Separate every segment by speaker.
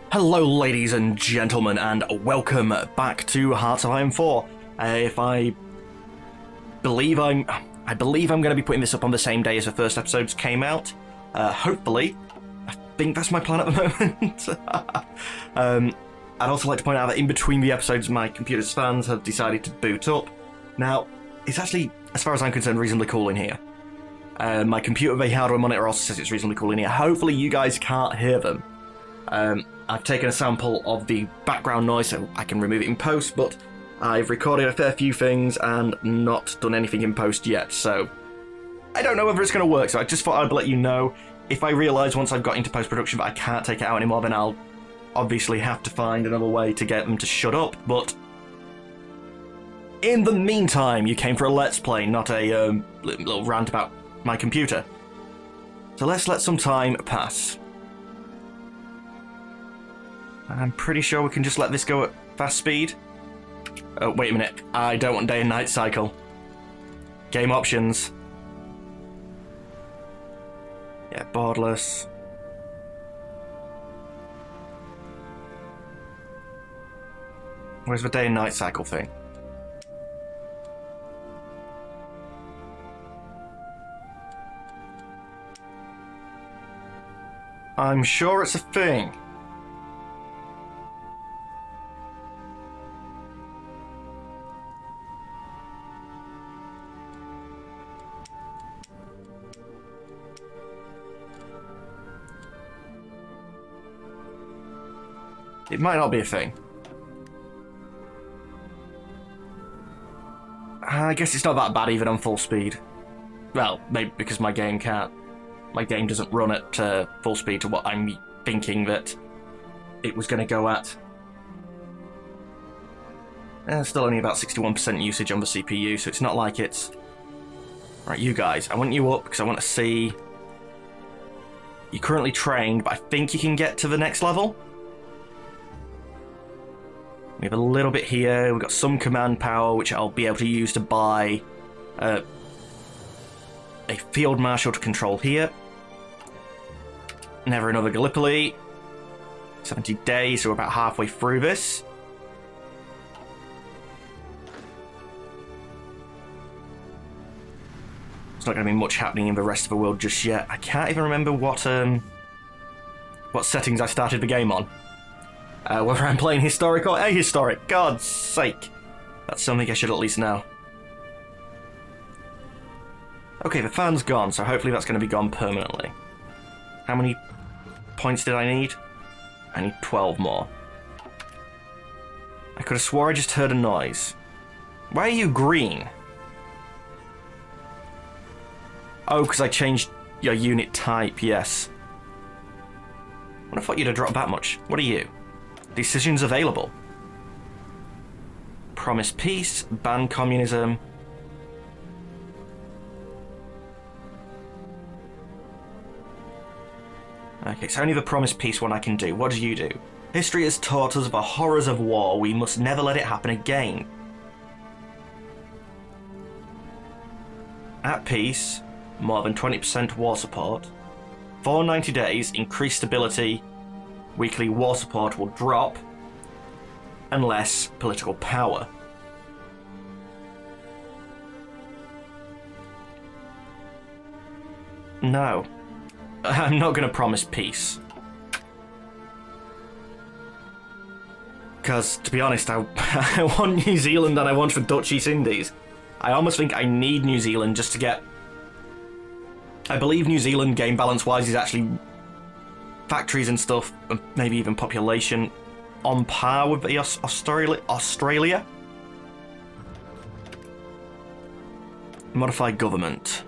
Speaker 1: Hello, ladies and gentlemen, and welcome back to Hearts of Iron 4. I believe I'm going to be putting this up on the same day as the first episodes came out. Hopefully, I think that's my plan at the moment. I'd also like to point out that in between the episodes, my computer's fans have decided to boot up. Now, it's actually, as far as I'm concerned, reasonably cool in here. My computer bay hardware monitor also says it's reasonably cool in here. Hopefully, you guys can't hear them. I've taken a sample of the background noise so I can remove it in post, but I've recorded a fair few things and not done anything in post yet, so I don't know whether it's going to work, so I just thought I'd let you know. If I realise once I've got into post-production that I can't take it out anymore, then I'll obviously have to find another way to get them to shut up, but in the meantime, you came for a Let's Play, not a little rant about my computer. So let's let some time pass. I'm pretty sure we can just let this go at fast speed. Oh, wait a minute. I don't want day and night cycle. Game options. Yeah, borderless. Where's the day and night cycle thing? I'm sure it's a thing. It might not be a thing. I guess it's not that bad even on full speed. Well, maybe because my game can't. My game doesn't run at full speed to what I'm thinking that it was going to go at. Still only about 61% usage on the CPU, so it's not like it's... Right, you guys, I want you up because I want to see... You're currently trained, but I think you can get to the next level. We have a little bit here, we've got some command power which I'll be able to use to buy a field marshal to control here. Never another Gallipoli. 70 days, so we're about halfway through this. There's not going to be much happening in the rest of the world just yet. I can't even remember what settings I started the game on. Whether I'm playing historic or ahistoric, God's sake. That's something I should at least know. Okay, the fan's gone, so hopefully that's going to be gone permanently. How many points did I need? I need 12 more. I could have swore I just heard a noise. Why are you green? Oh, because I changed your unit type, yes. I would have thought you'd have dropped that much. What are you? Decisions available. Promise peace, ban communism. Okay, so only the promise peace one I can do. What do you do? History has taught us the horrors of war. We must never let it happen again. At peace, more than 20% war support. For 90 days, increased stability. Weekly war support will drop, and less political power. No. I'm not going to promise peace. Because, to be honest, I want New Zealand and I want the Dutch East Indies. I almost think I need New Zealand just to get... I believe New Zealand, game balance-wise, is actually... factories and stuff, and maybe even population, on par with the Australia? Modify government.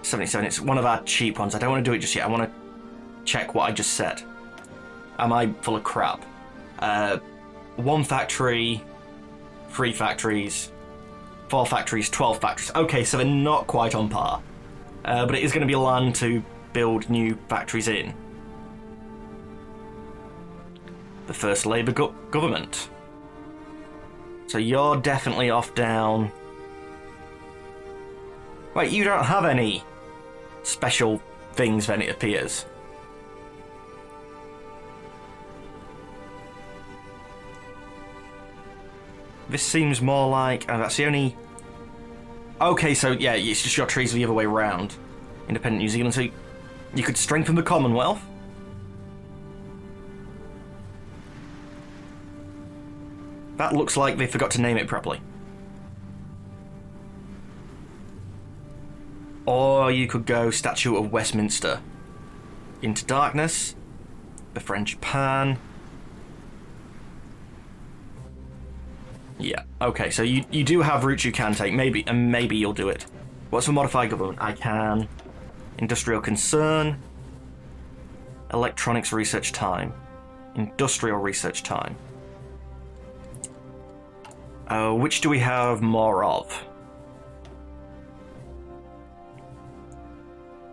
Speaker 1: 77, it's one of our cheap ones. I don't want to do it just yet. I want to check what I just said. Am I full of crap? 1 factory, 3 factories, 4 factories, 12 factories. Okay, so they're not quite on par. But it is going to be land to build new factories in. The first Labour government. So you're definitely off down... Wait, you don't have any special things then, it appears. This seems more like... Oh, that's the only... Okay, so yeah, it's just your trees the other way around. Independent New Zealand, so you could strengthen the Commonwealth. That looks like they forgot to name it properly. Or you could go Statue of Westminster. Into Darkness. Befriend Japan. Yeah, okay, so you do have routes you can take, maybe, and maybe you'll do it. What's for modified government? I can. Industrial concern. Electronics research time. Industrial research time. Which do we have more of?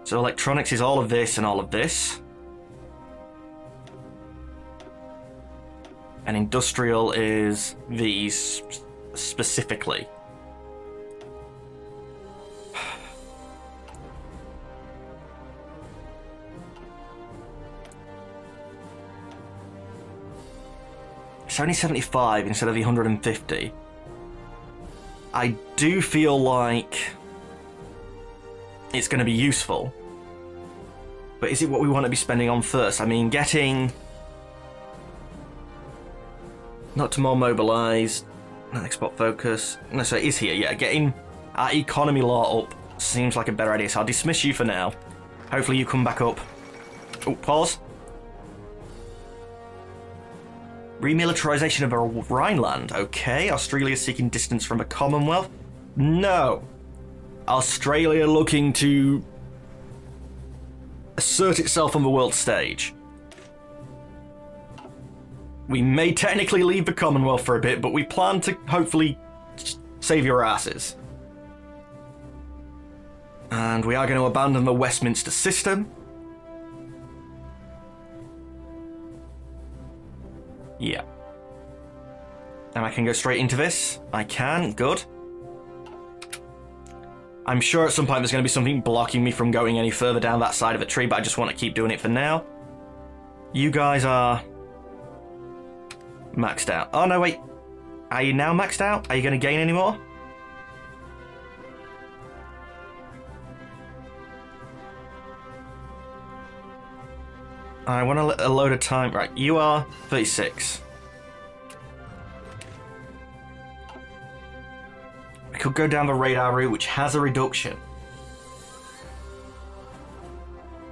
Speaker 1: So electronics is all of this and all of this. And industrial is these specifically. It's only 75 instead of the 150. I do feel like it's going to be useful. But is it what we want to be spending on first? I mean, getting... Not to more mobilise. Not export focus. No, so it is here, yeah. Getting our economy law up seems like a better idea, so I'll dismiss you for now. Hopefully you come back up. Oh, pause. Remilitarisation of Rhineland. Okay, Australia seeking distance from the Commonwealth. No. Australia looking to assert itself on the world stage. We may technically leave the Commonwealth for a bit, but we plan to hopefully save your asses. And we are going to abandon the Westminster system. Yeah. And I can go straight into this. I can. Good. I'm sure at some point there's going to be something blocking me from going any further down that side of the tree, but I just want to keep doing it for now. You guys are maxed out. Oh, no, wait. Are you now maxed out? Are you going to gain any more? I want a load of time. Right, you are 36. I could go down the radar route, which has a reduction.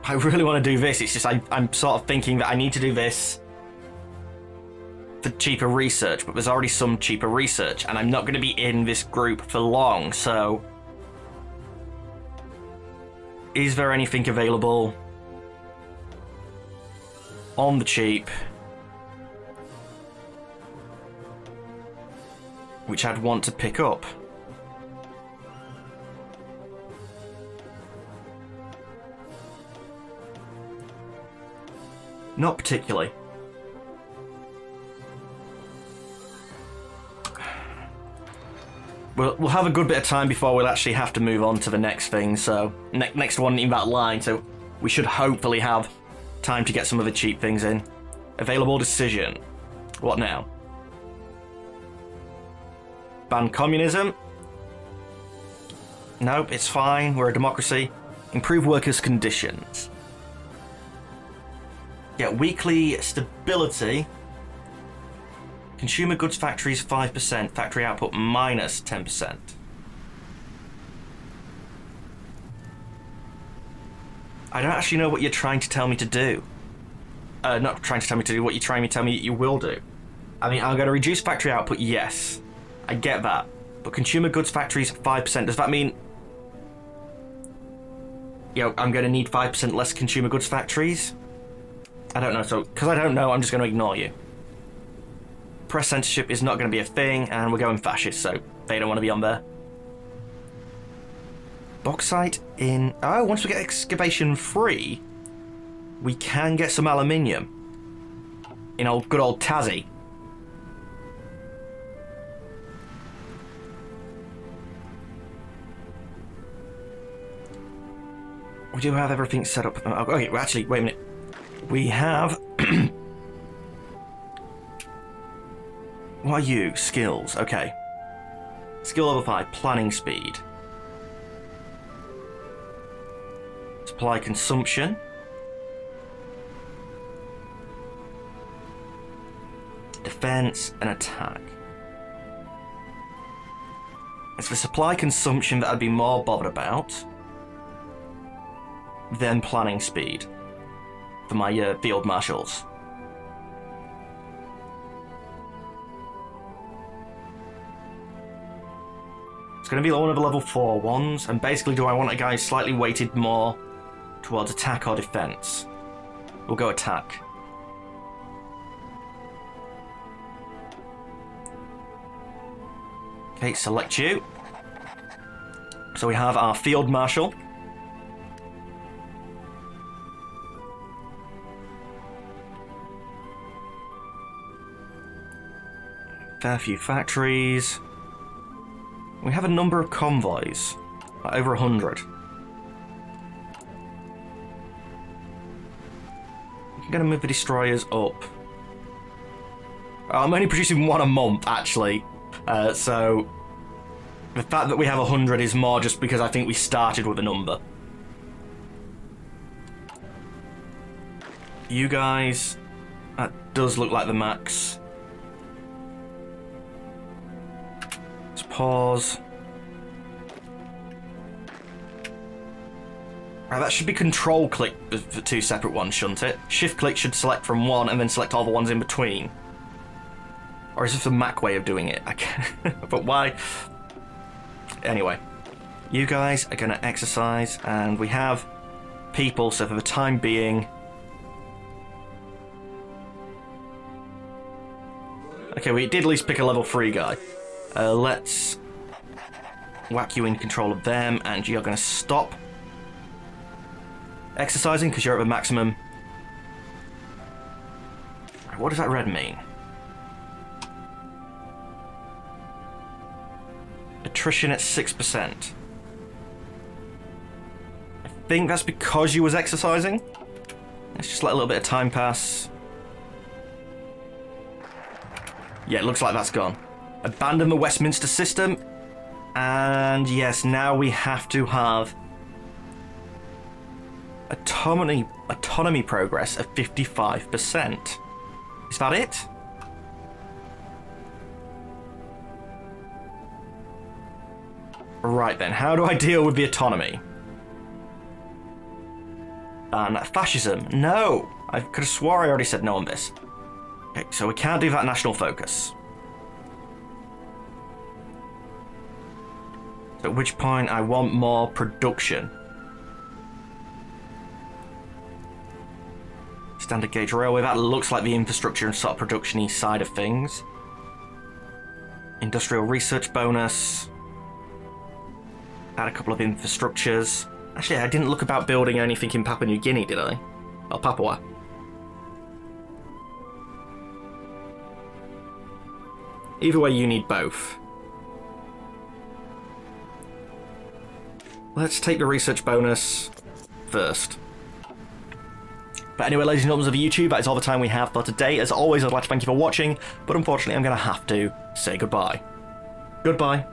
Speaker 1: I really want to do this. It's just I'm sort of thinking that I need to do this for cheaper research, but there's already some cheaper research, and I'm not going to be in this group for long, so... Is there anything available on the cheap which I'd want to pick up? Not particularly. We'll have a good bit of time before we'll actually have to move on to the next thing, so next one in that line, so we should hopefully have time to get some of the cheap things in. Available decision. What now? Ban communism? Nope, it's fine. We're a democracy. Improve workers' conditions. Get weekly stability. Consumer goods factories 5%. Factory output minus 10%. I don't actually know what you're trying to tell me to do. Not trying to tell me to do, what you're trying to tell me you will do. I mean, I'm going to reduce factory output, yes. I get that. But consumer goods factories 5%. Does that mean... You know, I'm going to need 5% less consumer goods factories? I don't know, so... Because I don't know, I'm just going to ignore you. Press censorship is not going to be a thing, and we're going fascist, so they don't want to be on there. Bauxite in... Oh, once we get excavation free, we can get some aluminium. In good old Tassie. We do have everything set up. Okay, well, actually, wait a minute. We have... What are you? Skills. Okay. Skill level 5. Planning speed. Supply consumption. Defense and attack. It's the supply consumption that I'd be more bothered about than planning speed for my field marshals. It's going to be one of the level 4 ones, and basically do I want a guy slightly weighted more towards attack or defense? We'll go attack. Okay, select you. So we have our field marshal. Fair few factories. We have a number of convoys, like over 100. I'm going to move the destroyers up. I'm only producing one a month, actually. So the fact that we have 100 is more just because I think we started with a number. You guys, that does look like the max. Let's pause. Right, that should be control click for 2 separate ones, shouldn't it? Shift click should select from one and then select all the ones in between. Or is this a Mac way of doing it? I can't. But why? Anyway, you guys are going to exercise, and we have people, so for the time being... Okay, we did at least pick a level 3 guy. Let's whack you in control of them, and you're going to stop exercising because you're at the maximum. What does that red mean? Attrition at 6%. I think that's because you was exercising. Let's just let a little bit of time pass. Yeah, it looks like that's gone. Abandon the Westminster system. And yes, now we have to have autonomy progress of 55%. Is that it? Right then, how do I deal with the autonomy? And fascism? No! I could have swore I already said no on this. Okay, so we can't do that national focus. So at which point I want more production. Standard gauge railway, that looks like the infrastructure and sort of production-y side of things. Industrial research bonus. Add a couple of infrastructures. Actually, I didn't look about building anything in Papua New Guinea, did I? Or Papua. Either way, you need both. Let's take the research bonus first. But anyway, ladies and gentlemen of YouTube, that is all the time we have for today. As always, I'd like to thank you for watching, but unfortunately I'm going to have to say goodbye. Goodbye.